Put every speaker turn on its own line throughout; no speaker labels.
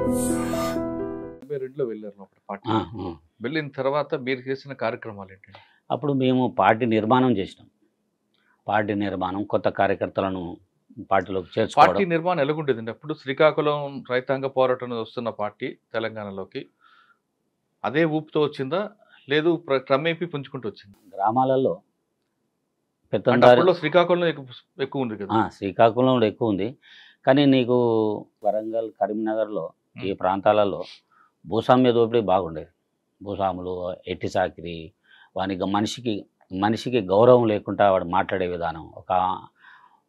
72లో వెళ్ళారు అప్పుడు పార్టీ.
ఆ, ఆ.
వెళ్ళిన తర్వాత మీరు చేసిన కార్యక్రమాలు ఏంటండి?
అప్పుడు మేము పార్టీ నిర్మాణం చేసినాం. పార్టీ నిర్మాణం, కొత్త కార్యకర్తలను పార్టీలోకి
పార్టీ
చేర్చుకోవడం.
నిర్మాణం ఎలాగుండేదండి? అప్పుడు శ్రీకాకుళం రైతాంగ పోరాటం వస్తున్న పార్టీ తెలంగాణలోకి అదే ఊపుతో వచ్చిందా? లేదు క్రమేపీ పుంజుకుంటూ వచ్చిందా?
గ్రామాలలో
అంటే
పెత్తందారి
అప్పట్లో శ్రీకాకుళం ఎక్కువ ఉంది కదా.
శ్రీకాకుళంలో ఎక్కువ ఉంది. కానీ నీకు వరంగల్, కరీంనగర్లో ఈ ప్రాంతాలలో భూస్వామ్య దోపిడీ బాగుండేది. భూస్వాములు, ఎట్టి చాకిరి, వానికి మనిషికి గౌరవం లేకుండా వాడు మాట్లాడే విధానం,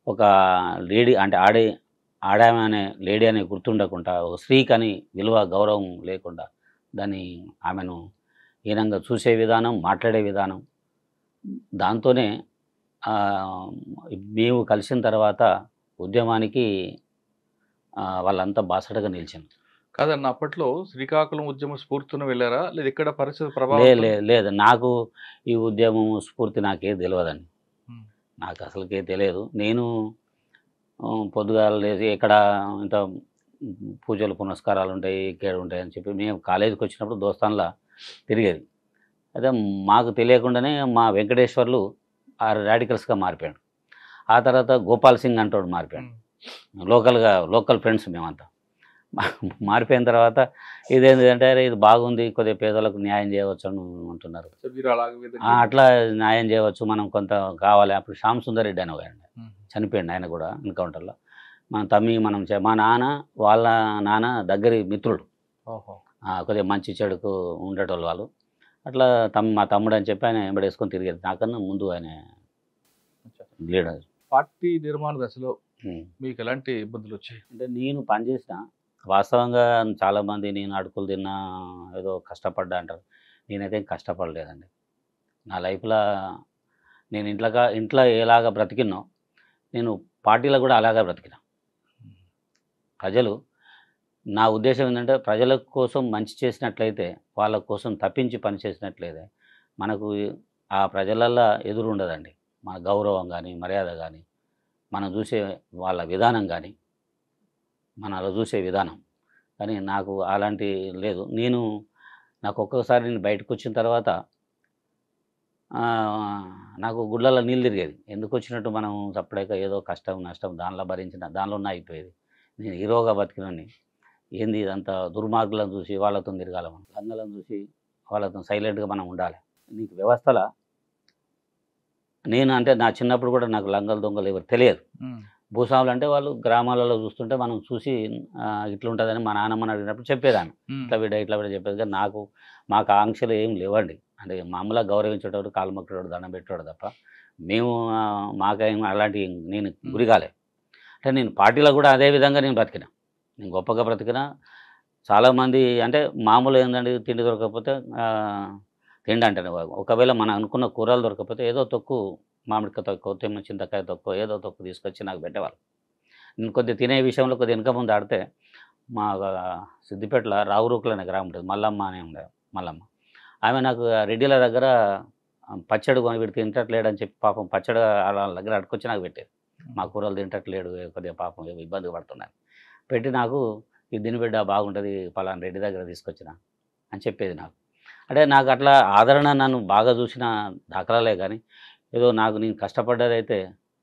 ఒక లేడీ అంటే ఆడామె అనే లేడీ అనే గుర్తుండకుండా, ఒక స్త్రీకని విలువ గౌరవం లేకుండా ఆమెను హీనంగా చూసే విధానం, మాట్లాడే విధానం. దాంతోనే మేము కలిసిన తర్వాత ఉద్యమానికి వాళ్ళంతా బాసటగా నిలిచాను.
కాదన్న అప్పట్లో శ్రీకాకుళం ఉద్యమ స్ఫూర్తితో వెళ్ళారా? లేదా ఇక్కడ పరిస్థితి ప్రభావం?
లేదు, నాకు ఈ ఉద్యమం స్ఫూర్తి నాకే తెలియదండి. నాకు అసలుకే తెలియదు. నేను పొద్దుగాల లేచి ఎక్కడ ఇంత పూజలు పునస్కారాలు ఉంటాయి, ఇక్కడ ఉంటాయి అని చెప్పి మేము కాలేజీకి వచ్చినప్పుడు దోస్తాన్లా తిరిగేది. అయితే మాకు తెలియకుండానే మా వెంకటేశ్వర్లు ఆ రాడికల్స్గా మారిపోయాడు. ఆ తర్వాత గోపాల్ సింగ్ అంటోడు మారిపోయాడు. లోకల్ ఫ్రెండ్స్ మేమంతా. మారిపోయిన తర్వాత ఇదేంటంటే ఇది బాగుంది, కొద్దిగా పేదలకు న్యాయం చేయవచ్చు అని అంటున్నారు. అట్లా న్యాయం చేయవచ్చు, మనం కొంత కావాలి. అప్పుడు శ్యామ్ సుందర్ రెడ్డి అని ఒక చనిపోయాడు, ఆయన కూడా ఎన్కౌంటర్లో. మా నాన్న వాళ్ళ నాన్న దగ్గరి మిత్రుడు, కొద్దిగా మంచి చెడుకు ఉండేటోళ్ళు వాళ్ళు. అట్లా మా తమ్ముడు అని చెప్పి ఆయన వెంబడేసుకొని తిరిగేది. నాకన్నా ముందు ఆయన లీడర్.
పార్టీ నిర్మాణ దశలో మీకు ఎలాంటి ఇబ్బందులు వచ్చాయి?
అంటే నేను పనిచేసిన వాస్తవంగా చాలామంది నేను అడుగులు తిన్నా, ఏదో కష్టపడ్డా అంటారు. నేనైతే కష్టపడలేదండి. నా లైఫ్లో నేను ఇంట్లో ఎలాగ బ్రతికినో నేను పార్టీలో కూడా అలాగే బ్రతికినా. నా ఉద్దేశం ఏంటంటే ప్రజల కోసం మంచి చేసినట్లయితే, వాళ్ళ కోసం తప్పించి పని చేసినట్లయితే మనకు ఆ ప్రజలల్లో ఎదురు ఉండదండి. మన గౌరవం కానీ, మర్యాద కానీ, మనం చూసే వాళ్ళ విధానం కానీ, మనలో చూసే విధానం కానీ నాకు అలాంటి లేదు. నాకు ఒక్కొక్కసారి నేను బయటకు వచ్చిన తర్వాత నాకు గుళ్ళల్లో నీళ్ళు తిరిగేది. ఎందుకు వచ్చినట్టు మనం సపరేక ఏదో కష్టం నష్టం దానిలోనే అయిపోయేది. నేను హీరోగా బతికినోని, ఏంది ఇదంతా దుర్మార్గులను చూసి వాళ్ళతో తిరగాలి, మనం లంగలను చూసి వాళ్ళతో సైలెంట్గా మనం ఉండాలి. నీకు వ్యవస్థలో అంటే నా చిన్నప్పుడు కూడా నాకు లంగలు దొంగలు ఎవరు తెలియదు. భూస్వాములు అంటే వాళ్ళు గ్రామాలలో చూస్తుంటే మనం చూసి ఇట్లా ఉంటుందని మా నాన్నమ్మని అడిగినప్పుడు చెప్పేదాన్ని, ఇట్లా బిడ్డ చెప్పేది. కానీ మాకు ఆంక్షలు ఏం లేవండి. అంటే మామూలుగా గౌరవించేటోడు, కాలు మొక్కేటోడు, దండం పెట్టేవాడు తప్ప మేము మాకేం అలాంటి నేను గురిగాలే. అంటే నేను పార్టీలో కూడా అదే విధంగా నేను బ్రతికినా. నేను గొప్పగా బ్రతికినా. చాలామంది అంటే మామూలు ఏంటంటే తిండి దొరకకపోతే తిండి అంటే ఒకవేళ మనం అనుకున్న కూరలు దొరకకపోతే ఏదో తొక్కు, మామిడికాయ తొక్కు, చింతకాయ తొక్కు, ఏదో తొక్కు తీసుకొచ్చి నాకు పెట్టేవాళ్ళు. నేను కొద్దిగా తినే విషయంలో కొద్దిగా వెనక ముందు ఆడితే మా సిద్దిపేటలో రావురూకులు అనే గ్రామం ఉంటుంది, మల్లమ్మ అనే ఉండే మల్లమ్మ. ఆమె నాకు రెడ్డిల దగ్గర పచ్చడి కొని వీడు తింటట్లేడని చెప్పి పాపం పచ్చడి వాళ్ళ దగ్గర అడుకొచ్చి నాకు పెట్టేది. మా కూరలు తింటట్లేడు, కొద్దిగా పాపం ఇబ్బంది పడుతున్నాను పెట్టి నాకు ఇది దీని బిడ్డ బాగుంటుంది, పలానా రెడ్డి దగ్గర తీసుకొచ్చిన అని చెప్పేది నాకు. అంటే నాకు అట్లా ఆదరణ నన్ను బాగా చూసిన దాఖలాలే. కానీ ఏదో నేను కష్టపడ్డదైతే,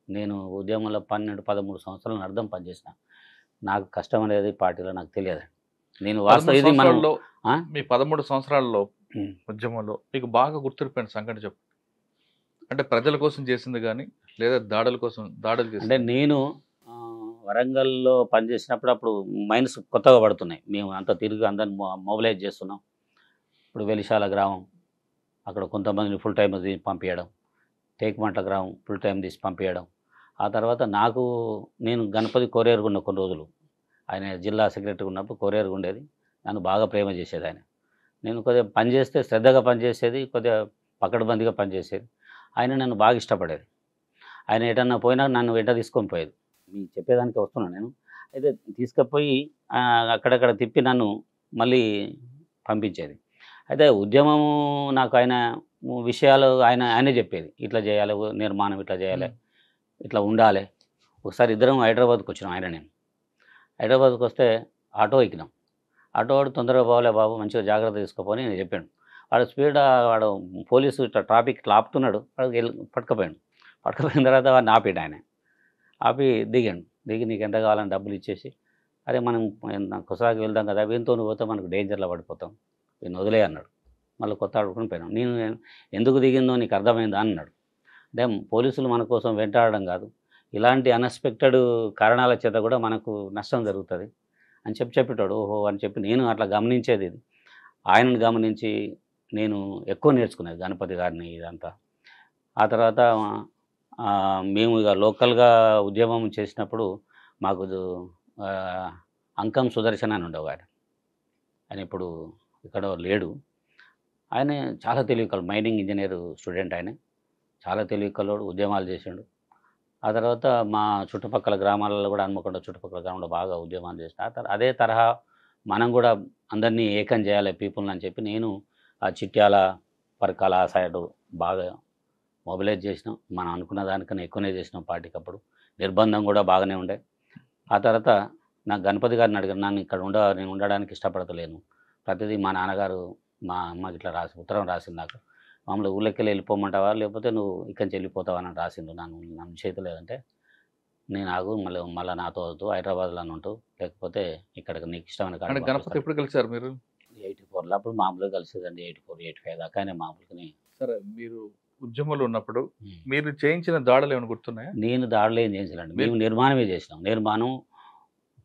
నేను ఉద్యమంలో 12-13 సంవత్సరాలను అర్థం పనిచేసిన. నాకు కష్టం అనేది పార్టీలో నాకు తెలియదు. నేను వాస్తవం ఇది
మీ 13 సంవత్సరాల్లో ఉద్యమంలో మీకు బాగా గుర్తుండిపోయిన సంఘటన చెప్పు. అంటే ప్రజల కోసం చేసింది కానీ, లేదా దాడులు చేసింది?
అంటే నేను వరంగల్లో పనిచేసినప్పుడు అప్పుడు మైన్స్ కొత్తగా పడుతున్నాయి. మేము అంతా తిరిగి అందరిని మొబిలైజ్ చేస్తున్నాం. ఇప్పుడు వెలిశాల గ్రామం, అక్కడ కొంతమందిని ఫుల్ టైం తీసి పంపించడం, టేకుమంట్ల గ్రామం ఫుల్ టైం తీసి పంపించడం. ఆ తర్వాత నేను గణపతి కొరియర్గా ఉన్న కొన్ని రోజులు, ఆయన జిల్లా సెక్రటరీ ఉన్నప్పుడు కొరియర్గా ఉండేది. నన్ను బాగా ప్రేమ చేసేది ఆయన. నేను కొద్దిగా పనిచేస్తే శ్రద్ధగా పనిచేసేది, కొద్దిగా పకడ్బందీగా పనిచేసేది. ఆయన నన్ను బాగా ఇష్టపడేది. ఆయన ఎటన్నా పోయినా నన్ను వెంట తీసుకొని పోయేది. మీకు చెప్పేదానికి వస్తున్నాను నేను. అయితే తీసుకుపోయి అక్కడక్కడ తిప్పి నన్ను మళ్ళీ పంపించేది. అయితే ఉద్యమము నాకు ఆయన విషయాలు ఆయనే చెప్పేది. ఇట్లా చేయాలి, నిర్మాణం ఇట్లా చేయాలి, ఇట్లా ఉండాలి. ఒకసారి ఇద్దరం హైదరాబాద్కి వచ్చినాం, నేను హైదరాబాద్కి వస్తే ఆటో ఎక్కినాం. ఆటో వాడు తొందరగా పోవాలే బాబు, మంచిగా జాగ్రత్త తీసుకోపోని నేను చెప్పాను. వాడు స్పీడ్ వాడు పోలీసు ఇట్లా ట్రాఫిక్ ఇట్లా ఆపుతున్నాడు, వాడు పట్టుకుపోయాడు. పట్టుకుపోయిన తర్వాత వాడిని ఆపాడు ఆయన. ఆపి దిగాడు. దిగి నీకు ఎంత కావాలని డబ్బులు ఇచ్చేసి, అరే మనం కుసరాకి వెళ్దాం కదా, వీనితో పోతే మనకు డేంజర్లో పడిపోతాం, వీడిని వదిలే అన్నాడు. మళ్ళీ కొత్త ఆడుకుని పోయినాం. నేను ఎందుకు దిగిందో నీకు అర్థమైందా అన్నాడు. అంటే పోలీసులు మన కోసం వెంటాడడం కాదు, ఇలాంటి అన్ఎక్స్పెక్టెడ్ కారణాల చేత కూడా మనకు నష్టం జరుగుతుంది అని చెప్పేటాడు. ఓహో అని చెప్పి నేను అట్లా గమనించేది. ఇది ఆయనను గమనించి నేను ఎక్కువ నేర్చుకునేది గణపతి గారిని ఇదంతా. ఆ తర్వాత మేము ఇక లోకల్గా ఉద్యమం చేసినప్పుడు మాకు అంకం సుదర్శన్ అని ఉండేవాడు. ఆయన ఇప్పుడు ఇక్కడ లేడు. ఆయన చాలా తెలివికలు, మైనింగ్ ఇంజనీర్ స్టూడెంట్. ఆయన చాలా తెలివికలోడు, ఉద్యమాలు చేసిండు. ఆ తర్వాత మా చుట్టుపక్కల గ్రామాలలో కూడా, హన్మకొండ చుట్టుపక్కల గ్రామంలో బాగా ఉద్యమాలు చేసిన. అదే తరహా మనం కూడా అందరినీ ఏకం చేయాలి పీపుల్ని అని చెప్పి నేను ఆ చిట్యాల పరకాల ఆ సైడ్ బాగా మొబిలైజ్ చేసినాం. మనం అనుకున్న దానికన్నా ఎక్కువనే చేసినాం పార్టీకి. అప్పుడు నిర్బంధం కూడా బాగానే ఉండే. ఆ తర్వాత నాకు గణపతి గారిని అడిగాను, నన్ను ఇక్కడ నేను ఉండడానికి ఇష్టపడతలేను, ప్రతిదీ మా నాన్నగారు మా అమ్మకి ఇట్లా ఉత్తరం రాసింది నాకు, మామూలు ఊళ్ళకి వెళ్ళిపోమంటావా లేకపోతే నువ్వు ఇక్కడి నుంచి వెళ్ళిపోతావా అని రాసిండు. నన్ను చేతులేదంటే నేను ఆగు, మళ్ళీ నాతో వద్దు, హైదరాబాద్లో ఉంటూ, లేకపోతే ఇక్కడికి నీకు ఇష్టమైన కాడ.
గణపతి ఎప్పుడు కలిసారు మీరు?
84లో అప్పుడు మామూలుగా కలిసేదండి. 84, 85 దాకానే మామూలుగానే.
సరే, మీరు ఉద్యమంలో ఉన్నప్పుడు మీరు చేయించిన దాడులు ఏమైనా గుర్తున్నాయా?
నేను దాడులు ఏం చేయించలేండి, మేము నిర్మాణమే చేసినాం. నిర్మాణం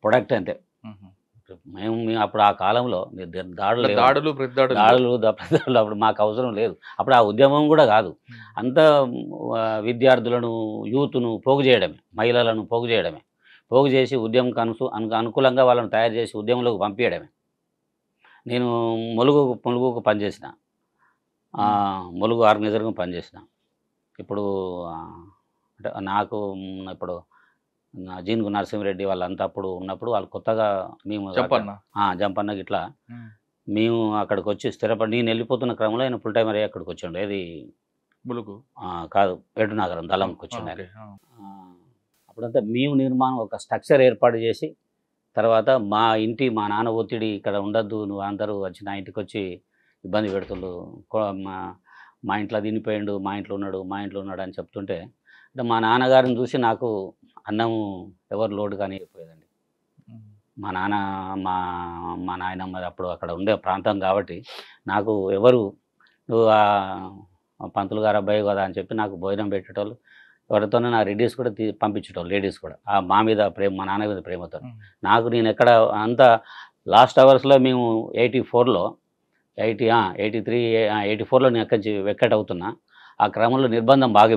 ప్రొడక్ట్ అంతే. మేము అప్పుడు ఆ కాలంలో దాడులు అప్పుడు మాకు అవసరం లేదు. అప్పుడు ఆ ఉద్యమం కూడా కాదు, అంత విద్యార్థులను యూత్ను పోగు చేయడమే, మహిళలను పోగు చేయడమే, పోగు చేసి ఉద్యమంకి అనుకూలంగా వాళ్ళని తయారు చేసి ఉద్యమంలోకి పంపించడమే. నేను ములుగుకు పనిచేసిన, ములుగు ఆర్గనైజర్గా పనిచేసిన. ఇప్పుడు అంటే నాకు ఇప్పుడు జీన్గు నరసింహరెడ్డి వాళ్ళంతా అప్పుడు ఉన్నప్పుడు వాళ్ళు కొత్తగా మేము జంపన్నకి ఇట్లా మేము అక్కడికి వచ్చి స్థిరపడి, నేను వెళ్ళిపోతున్న క్రమంలో ఆయన ఫుల్ టైమర్ అయ్యి అక్కడికి వచ్చాడు. ఏది
ములుగు
కాదు, ఏటునగరం దళంకి వచ్చాడు ఆయన. అప్పుడంతా మేము నిర్మాణం ఒక స్ట్రక్చర్ ఏర్పాటు చేసి, తర్వాత మా నాన్న ఒత్తిడి ఇక్కడ ఉండద్దు, నువ్వు అందరూ వచ్చి నా ఇంటికి వచ్చి ఇబ్బంది పెడుతుండు, మా ఇంట్లో తినిపోయిండు, మా ఇంట్లో ఉన్నాడు అని చెప్తుంటే, అంటే మా నాన్నగారిని చూసి నాకు అన్నం ఎవరు లోటు కానీ అయిపోయేదండి. మా నాన్న మా నాయనమ్మ అప్పుడు అక్కడ ఉండే ప్రాంతం కాబట్టి నాకు ఎవరు, నువ్వు పంతులు గారు అబ్బాయి కదా అని చెప్పి నాకు భోజనం పెట్టేటోళ్ళు. ఎవరితోనూ నా రెడ్డిస్ కూడా పంపించేటోళ్ళు, లేడీస్ కూడా. మా మీద ప్రేమ, మా నాన్న మీద ప్రేమతో నాకు నేను ఎక్కడ అంత లాస్ట్ అవర్స్లో మేము 84లో 84లో నేను ఎక్కడి వెక్కట్ అవుతున్నా. ఆ క్రమంలో నిర్బంధం బాగా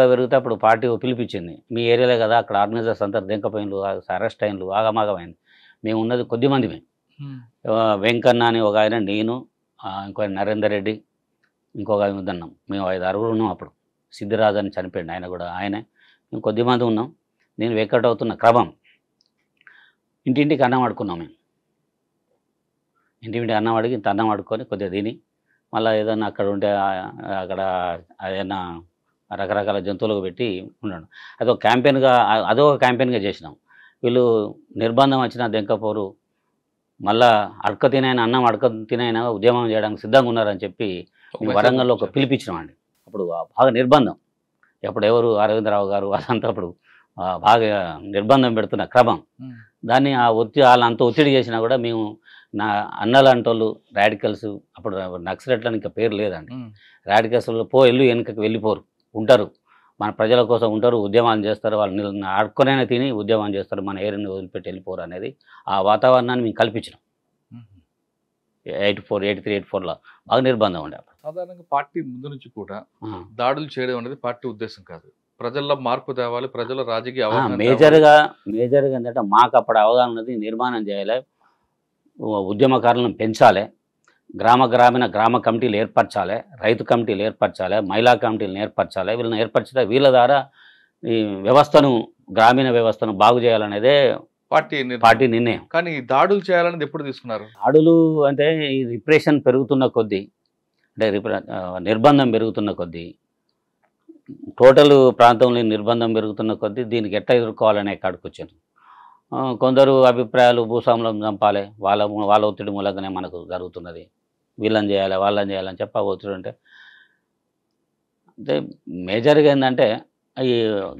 పెరిగితే అప్పుడు పార్టీ పిలిపించింది, మీ ఏరియాలో కదా, అక్కడ ఆర్గనైజర్స్ అంతా దెంకపోయిన్లు, అరెస్ట్ అయిన్లు, ఆగమాగమైంది. మేము ఉన్నది కొద్దిమందిమే. వెంకన్న అని ఒక ఆయన, నేను, ఇంకో నరేందర్ రెడ్డి, ఇంకొక ఆయన ఉన్నాం. మేము 5-6 ఉన్నాం అప్పుడు. సిద్ధిరాజు అని చనిపోయింది ఆయన కూడా, ఆయనే. మేము కొద్దిమంది ఉన్నాం. నేను వెక్కట్ అవుతున్న క్రమం ఇంటింటికి అన్నం ఆడుకున్నాం. మేము ఇంటింటి అన్నం అడిగి ఇంత అన్నం ఆడుకొని కొద్దిగా తిని, మళ్ళీ ఏదన్నా అక్కడ ఉంటే అక్కడ ఏదైనా రకరకాల జంతువులకు పెట్టి ఉన్నాడు. అదొక క్యాంపెయిన్గా చేసినాం. వీళ్ళు నిర్బంధం వచ్చినా దెంకపోరు, మళ్ళా అన్నం అడక తినైనా ఉద్యమం చేయడానికి సిద్ధంగా ఉన్నారని చెప్పి వరంగల్లో ఒక పిలిపించినామండి. అప్పుడు బాగా నిర్బంధం, అప్పుడు ఎవరు అరవిందరావు గారు అదంతా అప్పుడు బాగా నిర్బంధం పెడుతున్న క్రమం. దాన్ని వాళ్ళంత ఒత్తిడి చేసినా కూడా మేము నా అన్నలు అంటోళ్ళు రాడికల్స్, అప్పుడు నక్సలెట్లని ఇంకా పేరు లేదండి, రాడికల్స్ వెనుకకి వెళ్ళిపోరు, ఉంటారు, మన ప్రజల కోసం ఉంటారు, ఉద్యమాలు చేస్తారు, వాళ్ళు ఆడుకొనైనా తిని ఉద్యమం చేస్తారు, మన ఏరియాని వదిలిపెట్టి వెళ్ళిపోరు అనేది ఆ వాతావరణాన్ని మేము కల్పించినాం. 84, 83, 84లో బాగా నిర్బంధం ఉండే.
సాధారణంగా పార్టీ ముందు నుంచి కూడా దాడులు చేయడం అనేది పార్టీ ఉద్దేశం కాదు, ప్రజల్లో మార్పు తేవాలి, ప్రజల రాజకీయ అవగాహన
మేజర్గా ఏంటంటే మాకు అప్పుడు అవగాహన ఉన్నది, నిర్మాణం చేయాలి, ఉద్యమకారులను పెంచాలి, గ్రామ కమిటీలు ఏర్పరచాలి, రైతు కమిటీలు ఏర్పరచాలి, మహిళా కమిటీలను ఏర్పరచాలి. వీళ్ళని ఏర్పరచడం, వీళ్ళ ద్వారా ఈ గ్రామీణ వ్యవస్థను బాగు చేయాలనేదే పార్టీ నిర్ణయం.
కానీ దాడులు చేయాలనేది ఎప్పుడు తీసుకున్నారు?
దాడులు అంటే ఈ రిప్రెషన్ పెరుగుతున్న కొద్దీ, అంటే నిర్బంధం పెరుగుతున్న కొద్దీ, టోటల్ ప్రాంతంలో నిర్బంధం పెరుగుతున్న కొద్దీ దీనికి ఎట్లా ఎదుర్కోవాలనే కాడికి వచ్చాను. కొందరు అభిప్రాయాలు భూస్వాములను చంపాలి, వాళ్ళ ఒత్తిడి మూలంగానే మనకు జరుగుతున్నది, వీళ్ళని చేయాలి వాళ్ళని చేయాలని చెప్పి ఆ ఒత్తిడి ఉంటే అంటే మేజర్గా ఏంటంటే ఈ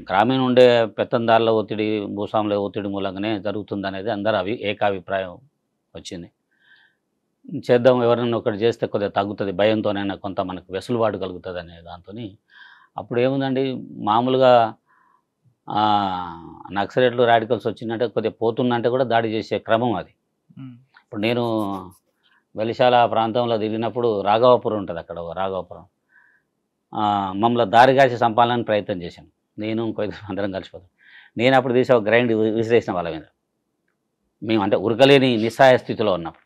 గ్రామీణ ఉండే పెత్తందారుల ఒత్తిడి భూస్వాముల ఒత్తిడి మూలంగానే జరుగుతుందనేది అందరూ ఏకాభిప్రాయం వచ్చింది. చేద్దాం, ఎవరైనా ఒకటి చేస్తే కొద్దిగా తగ్గుతుంది, భయంతోనైనా కొంత మనకు వెసులుబాటు కలుగుతుంది అనే దాంతో అప్పుడు ఏముందండి మామూలుగా నక్సలైట్లు రాడికల్స్ వచ్చిందంటే కొద్దిగా పోతుందంటే కూడా దాడి చేసే క్రమం అది. ఇప్పుడు నేను వెలిశాల ప్రాంతంలో తిరిగినప్పుడు రాఘవాపురం ఉంటుంది, అక్కడ రాఘవాపురం మమ్మల్ని దారి కాసి చంపాలని ప్రయత్నం చేశాను, నేను ఇంకో అందరం కలిసిపోతాం. నేను అప్పుడు తీసి ఒక గ్రైండ్ విసిరేసిన వాళ్ళ మీద, మేము అంటే ఉరకలేని నిస్సహాయ స్థితిలో ఉన్నప్పుడు.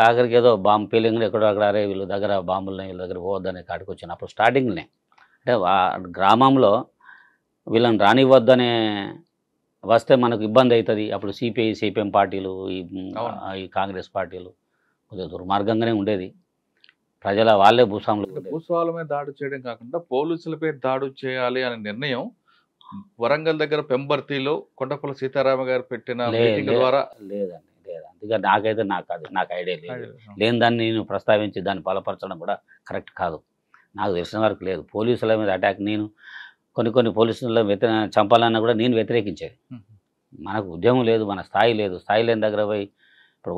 ఆఖరికి ఏదో బాంబు ఫీలింగ్ ఎక్కడో అక్కడ అరే వీళ్ళ దగ్గర బాంబులు వీళ్ళ దగ్గర పోవద్దనే కాడికి వచ్చాను. అప్పుడు స్టార్టింగ్నే అంటే గ్రామంలో వీళ్ళని రానివ్వద్దనే వస్తే మనకు ఇబ్బంది అవుతుంది. అప్పుడు సిపిఐ సిపిఎం పార్టీలు ఈ కాంగ్రెస్ పార్టీలు కొద్దిగా దుర్మార్గంగానే ఉండేది. ప్రజల వాళ్ళే
భూస్వాముల మీద దాడి చేయడం కాకుండా పోలీసులపై దాడి చేయాలి అనే నిర్ణయం వరంగల్ దగ్గర పెంబర్తిలో కొండపల్లి సీతారామ గారు పెట్టిన మీటింగ్ ద్వారా
లేదండి. అందుకే నాకైతే నాకు ఐడియా లేదు. లేని దాన్ని నేను ప్రస్తావించి దాన్ని బలపరచడం కూడా కరెక్ట్ కాదు. నాకు తెలిసిన వరకు లేదు. పోలీసుల మీద అటాక్ నేను కొన్ని పోలీసుల చంపాలన్నా కూడా నేను వ్యతిరేకించేది. మనకు ఉద్యమం లేదు, మన స్థాయి లేదు. స్థాయి లేని దగ్గర పోయి ఇప్పుడు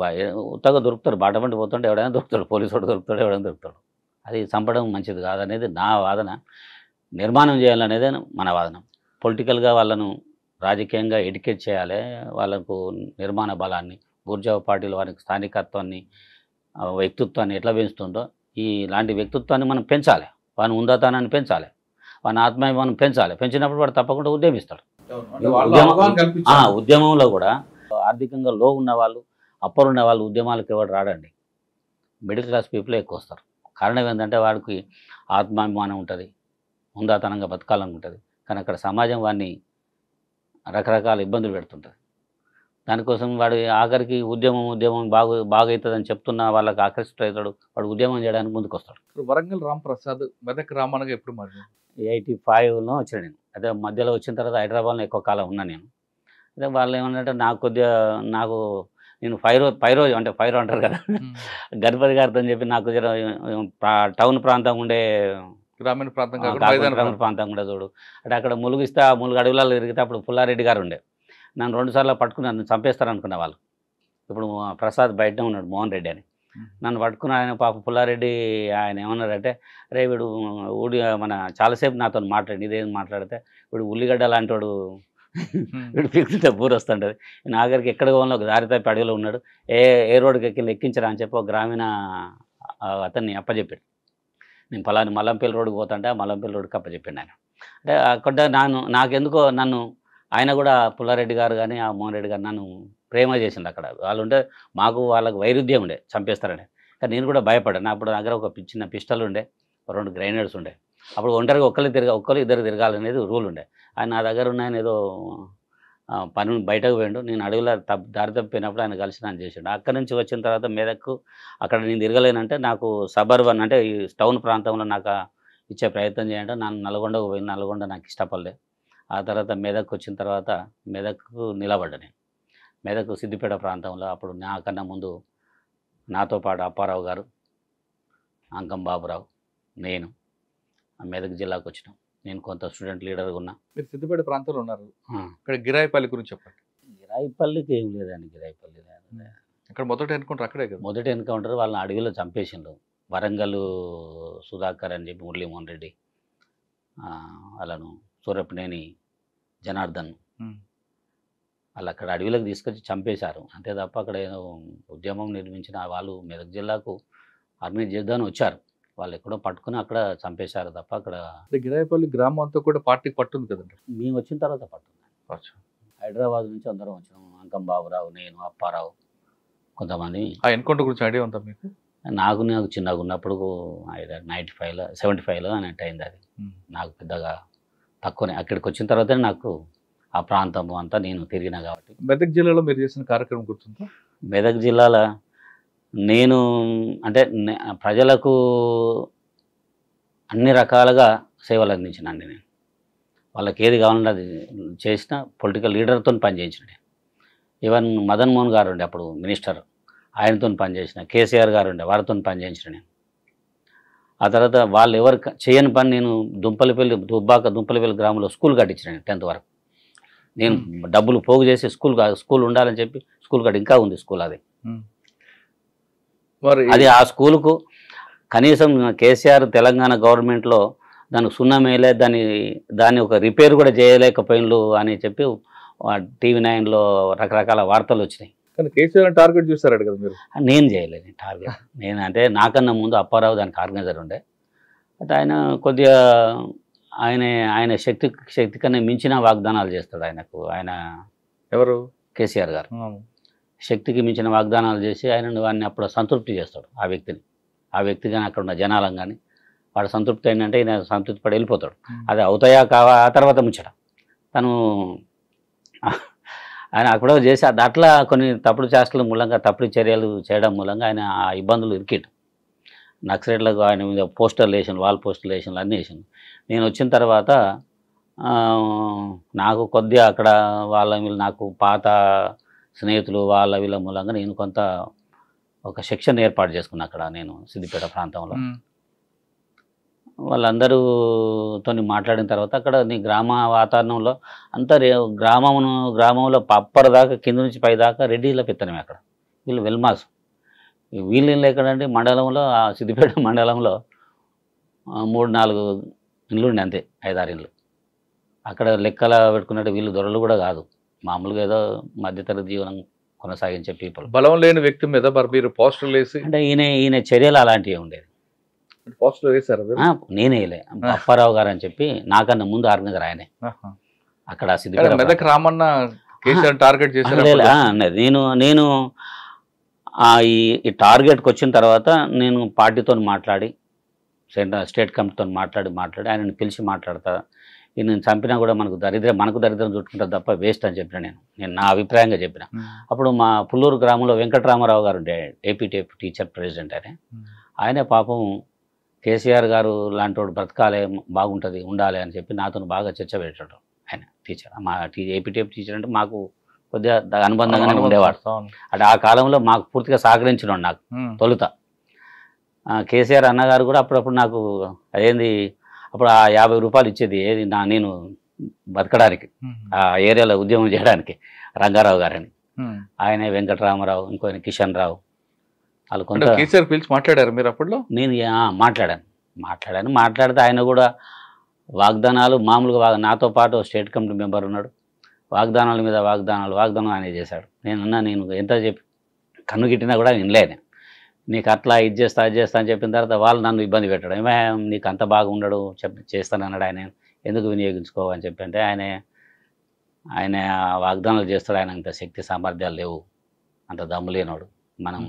ఉత్తగా దొరుకుతారు, బాటబండి పోతుంటే ఎవడైనా దొరుకుతాడు, పోలీసు వాడు దొరుకుతాడు, ఎవడైనా దొరుకుతాడు. అది చంపడం మంచిది కాదనేది నా వాదన. నిర్మాణం చేయాలనేదే మన వాదన. పొలిటికల్గా వాళ్ళను రాజకీయంగా ఎడ్యుకేట్ చేయాలి, వాళ్ళకు నిర్మాణ బలాన్ని, బూర్జా పార్టీలు వారికి స్థానికత్వాన్ని వ్యక్తిత్వాన్ని ఎట్లా పెంచుతుందో ఇలాంటి వ్యక్తిత్వాన్ని మనం పెంచాలి, వాని ఉందాతానాన్ని పెంచాలి, వాని ఆత్మాభిమానం పెంచాలి. పెంచినప్పుడు వాడు తప్పకుండా ఉద్యమిస్తాడు. ఉద్యమంలో కూడా ఆర్థికంగా లో ఉన్న వాళ్ళు, అప్పర్ ఉన్న వాళ్ళు ఉద్యమాలకు ఎవరు రాడండి. మిడిల్ క్లాస్ పీపుల్ ఎక్కువ వస్తారు. కారణం ఏంటంటే వాడికి ఆత్మాభిమానం ఉంటుంది, ఉందాతనంగా బతకాలనుకుంటుంది. కానీ అక్కడ సమాజం వాడిని రకరకాల ఇబ్బందులు పెడుతుంటుంది. దానికోసం వాడు ఆఖరికి ఉద్యమం బాగవుతుందని చెప్తున్న వాళ్ళకి ఆకర్షితుడవుతాడు, వాడు ఉద్యమం చేయడానికి ముందుకు వస్తాడు.
వరంగల్ రాంప్రసాద్ మెదక్ రామన్నగా ఎప్పుడు మరి
85లో వచ్చిన నేను. అదే మధ్యలో వచ్చిన తర్వాత హైదరాబాద్లో ఎక్కువ కాలం ఉన్నా నేను. అదే వాళ్ళు ఏమన్నారంటే నాకు నేను ఫైరో అంటే ఫైరో అంటారు కదా, గణపతి గారితో చెప్పి నాకు టౌన్ ప్రాంతం ఉండే
గ్రామీణ ప్రాంతం
ప్రాంతం కూడా చూడు అంటే అక్కడ ములుగిస్తే ఆ ములుగు అడవులలో తిరిగితే అప్పుడు పుల్లారెడ్డి గారు ఉండే. నన్ను 2 సార్లు పట్టుకుని నన్ను చంపేస్తారు అనుకున్న వాళ్ళు. ఇప్పుడు ప్రసాద్ బయటనే ఉన్నాడు, మోహన్ రెడ్డి అని. నన్ను పట్టుకుని ఆయన పాప పుల్లారెడ్డి ఆయన ఏమన్నారంటే రే వీడు మన చాలాసేపు నాతో మాట్లాడి ఇదేం మాట్లాడితే వీడు ఉల్లిగడ్డ లాంటి వాడు, వీడు పిక్కితే బూరు వస్తుంటుంది. నాగరికి ఎక్కడ పోవాలో ఒక దారి తప్పి అడవిలో ఉన్నాడు, ఏ రోడ్డుకి ఎక్కించరా అని చెప్పి ఒక గ్రామీణ అతన్ని అప్పచెప్పాడు. నేను ఫలాని మల్లంపల్లి రోడ్డుకి పోతుంటే ఆ మల్లంపల్లి రోడ్డుకి అప్పచెప్పాడు ఆయన. అంటే అక్కడ నాకెందుకో నన్ను ఆయన కూడా పుల్లారెడ్డి గారు కానీ ఆ మోహన్ రెడ్డి గారు నన్ను ప్రేమ చేసిండు. అక్కడ వాళ్ళు ఉంటే వాళ్ళకు వైరుధ్యం ఉండే, చంపేస్తారని. కానీ నేను కూడా భయపడ్డాను. అప్పుడు దగ్గర ఒక చిన్న పిస్టల్ ఉండే, 2 గ్రైనేడ్స్ ఉండే. అప్పుడు ఒంటరిగా ఒక్కరు ఇద్దరు తిరగాలనేది రూల్ ఉండే. ఆయన నా దగ్గర ఉన్నాయని ఏదో పని బయటకు పోయిండు. నేను అడవిలో దారి తప్పిపోయినప్పుడు ఆయన కలిసి నన్ను చేసిండు. అక్కడి నుంచి వచ్చిన తర్వాత మెదక్కు అక్కడ నేను తిరగలేనంటే నాకు సబర్బన్ అంటే ఈ టౌన్ ప్రాంతంలో నాకు ఇచ్చే ప్రయత్నం చేయంటే నన్ను నల్గొండకు పోయింది. నల్గొండ నాకు ఇష్టపడలే. ఆ తర్వాత మెదక్కు వచ్చిన తర్వాత మెదక్కు నిలబడ్డా నేను. మెదక్ సిద్దిపేట ప్రాంతంలో అప్పుడు నాకన్నా ముందు నాతో పాటు అప్పారావు గారు, అంకం బాబురావు, నేను మెదక్ జిల్లాకు వచ్చినాం. నేను కొంత స్టూడెంట్ లీడర్గా ఉన్నా.
మీరు సిద్దిపేట ప్రాంతంలో ఉన్నారు. ఇక్కడ గిరాయిపల్లి గురించి చెప్పండి.
గిరాయిపల్లికి ఏం లేదండి. గిరాయిపల్లి
ఇక్కడ మొదటి ఎన్కౌంటర్ అక్కడే కదా.
మొదటి ఎన్కౌంటర్ వాళ్ళని అడవిలో చంపేసిండు. వరంగల్ సుధాకర్ అని చెప్పి మురళీమోహన్ రెడ్డి, వాళ్ళను సూరపనేని జనార్దన్ వాళ్ళు అక్కడ అడవిలోకి తీసుకొచ్చి చంపేశారు అంతే తప్ప అక్కడ ఏదో ఉద్యమం నిర్మించిన వాళ్ళు మెదక్ జిల్లాకు ఆర్మీ చేద్దామని వచ్చారు. వాళ్ళు ఎక్కడో పట్టుకుని అక్కడ చంపేశారు తప్ప అక్కడ
గిరాయిపల్లి గ్రామం అంతా కూడా పార్టీకి పట్టుంది కదండి.
మేము వచ్చిన తర్వాత పట్టుంది. హైదరాబాద్ నుంచి అందరం వచ్చినాము. అంకం బాబురావు, నేను, అప్పారావు, కొంతమంది.
ఆ ఎన్కౌంటర్ గురించి ఐడియా ఉందా మీకు?
నాకు చిన్నగా ఉన్నప్పుడు 95లో 75లో అన్నట్టు అయింది. అది నాకు పెద్దగా తక్కువనే. అక్కడికి వచ్చిన తర్వాత నాకు ఆ ప్రాంతం అంతా నేను తిరిగినా కాబట్టి.
మెదక్ జిల్లాలో మీరు చేసిన కార్యక్రమం గుర్తుందా?
మెదక్ జిల్లాలో నేను అంటే ప్రజలకు అన్ని రకాలుగా సేవలు అందించినండి. నేను వాళ్ళకి ఏది కావాలంటే అది చేసిన పొలిటికల్ లీడర్తో పనిచేయించిన. ఈవెన్ మదన్ మోహన్ గారు ఉండే అప్పుడు మినిస్టర్, ఆయనతో పనిచేసిన, కేసీఆర్ గారు ఉండే వారితో పనిచేయించిన నేను. ఆ తర్వాత వాళ్ళు ఎవరు చేయని పని నేను దుంపలపల్లి గ్రామంలో స్కూల్ కట్టించిన నేను 10th వరకు. నేను డబ్బులు పోగు చేసి స్కూల్ ఉండాలని చెప్పి స్కూల్ కట్టి ఇంకా ఉంది స్కూల్ అది. అది ఆ స్కూలుకు కనీసం కేసీఆర్ తెలంగాణ గవర్నమెంట్లో దానికి సున్నం వేయలే, దాన్ని ఒక రిపేర్ కూడా చేయలేకపోయినలు అని చెప్పి టీవీ 9లో రకరకాల వార్తలు వచ్చినాయి.
కానీ కేసీఆర్ టార్గెట్ చూస్తారట కదా మీరు?
నేను చేయలేదు టార్గెట్. నేను అంటే నాకన్నా ముందు అప్పారావు దానికి ఆర్గనైజర్ ఉండే. అంటే ఆయన కొద్దిగా ఆయన శక్తి కన్నా మించిన వాగ్దానాలు చేస్తాడు. ఆయన
ఎవరు?
కేసీఆర్ గారు శక్తికి మించిన వాగ్దానాలు చేసి వాడిని అప్పుడు సంతృప్తి చేస్తాడు. ఆ వ్యక్తి కానీ అక్కడ ఉన్న జనాలం కానీ వాడు సంతృప్తి ఏంటంటే ఈయన సంతృప్తి పడి వెళ్ళిపోతాడు. అది అవుతాయా కావా ఆ తర్వాత ముచ్చట. తను ఆయన అక్కడ చేసి అట్లా కొన్ని తప్పుడు చేష్టల మూలంగా, తప్పుడు చర్యలు చేయడం మూలంగా ఆయన ఆ ఇబ్బందులు ఇరికిట్టు. నక్సలైట్లకు ఆయన మీద పోస్టర్లు వేసాను, వాల్ పోస్టర్లు వేసాను, అన్నీ వేసాను. నేను వచ్చిన తర్వాత నాకు కొద్దిగా అక్కడ నాకు పాత స్నేహితులు వీళ్ళ మూలంగా నేను కొంత ఒక సెక్షన్ ఏర్పాటు చేసుకున్నాను అక్కడ నేను సిద్దిపేట ప్రాంతంలో. వాళ్ళందరూతో మాట్లాడిన తర్వాత అక్కడ నీ గ్రామ వాతావరణంలో అంతా గ్రామంలో అప్పటిదాకా కింద నుంచి పైదాకా రెడ్డిల పెత్తనమే. అక్కడ వీళ్ళు వెల్మాస్. వీళ్ళు ఎక్కడంటే మండలంలో సిద్దిపేట మండలంలో 3-4 ఇళ్ళు ఉండే, అంతే 5-6 ఇళ్ళు. అక్కడ లెక్కల పెట్టుకున్నట్టు వీళ్ళు దొరలు కూడా కాదు, మామూలుగా ఏదో మధ్యతరగతి జీవనం కొనసాగించే పీపుల్.
బలం లేని వ్యక్తి మీద మీరు పోస్టర్లు వేసి
అంటే ఈయన చర్యలు అలాంటివి ఉండేది.
పోస్టర్లు వేసారు?
నేనే వేయలే, అప్పారావు గారు అని చెప్పి నాకన్నా ముందు ఆర్గనైజర్ ఆయనే. అక్కడ సిద్దిపేట
మెదక్ రామన్న కేసీఆర్ టార్గెట్ చేశారు.
నేను ఈ టార్గెట్కి వచ్చిన తర్వాత నేను పార్టీతో మాట్లాడి, స్టేట్ కమిటీతో మాట్లాడి ఆయనను పిలిచి మాట్లాడతా, నేను చంపినా కూడా మనకు దరిద్రం చుట్టుకుంటారు తప్ప వేస్ట్ అని చెప్పిన నేను నా అభిప్రాయంగా చెప్పిన. అప్పుడు మా పుల్లూరు గ్రామంలో వెంకటరామారావు గారు ఉండే, ఏపీ టీచర్ ప్రెసిడెంట్ ఆయనే పాపం కేసీఆర్ గారు లాంటి వాడు బ్రతకాలే, బాగుంటుంది, ఉండాలి అని చెప్పి నాతో బాగా చర్చ పెట్టాడు ఆయన. టీచర్ మా ఏపీ టీచర్ అంటే మాకు కొద్దిగా అనుబంధంగానే ఉండేవాడు. అంటే ఆ కాలంలో మాకు పూర్తిగా సహకరించినాడు నాకు తొలుత. కేసీఆర్ అన్నగారు కూడా అప్పుడప్పుడు నాకు అదేంది అప్పుడు ఆ 50 రూపాయలు ఇచ్చేది, ఏది నేను బతకడానికి, ఆ ఏరియాలో ఉద్యమం చేయడానికి, రంగారావు గారని. ఆయనే వెంకటరామారావు, ఇంకో కిషన్ రావు, వాళ్ళు కొంత
కేసీఆర్ పిలిచి మాట్లాడారు మీరు అప్పట్లో?
నేను మాట్లాడితే ఆయన కూడా వాగ్దానాలు మామూలుగా నాతో పాటు స్టేట్ కమిటీ మెంబర్ ఉన్నాడు, వాగ్దానాల మీద వాగ్దానం ఆయన చేశాడు. నేను ఎంత చెప్పి కన్ను గిట్టినా కూడా వినలేను. నీకు అట్లా ఇది చేస్తా అని చెప్పిన తర్వాత వాళ్ళు నన్ను ఇబ్బంది పెట్టడం, ఏమే నీకు అంత బాగా ఉండడు చేస్తానన్నాడు ఆయన, ఎందుకు వినియోగించుకోవని చెప్పి. అంటే ఆయన వాగ్దానాలు చేస్తాడు, ఆయన అంత శక్తి సామర్థ్యాలు లేవు, అంత దమ్ము లేనోడు. మనం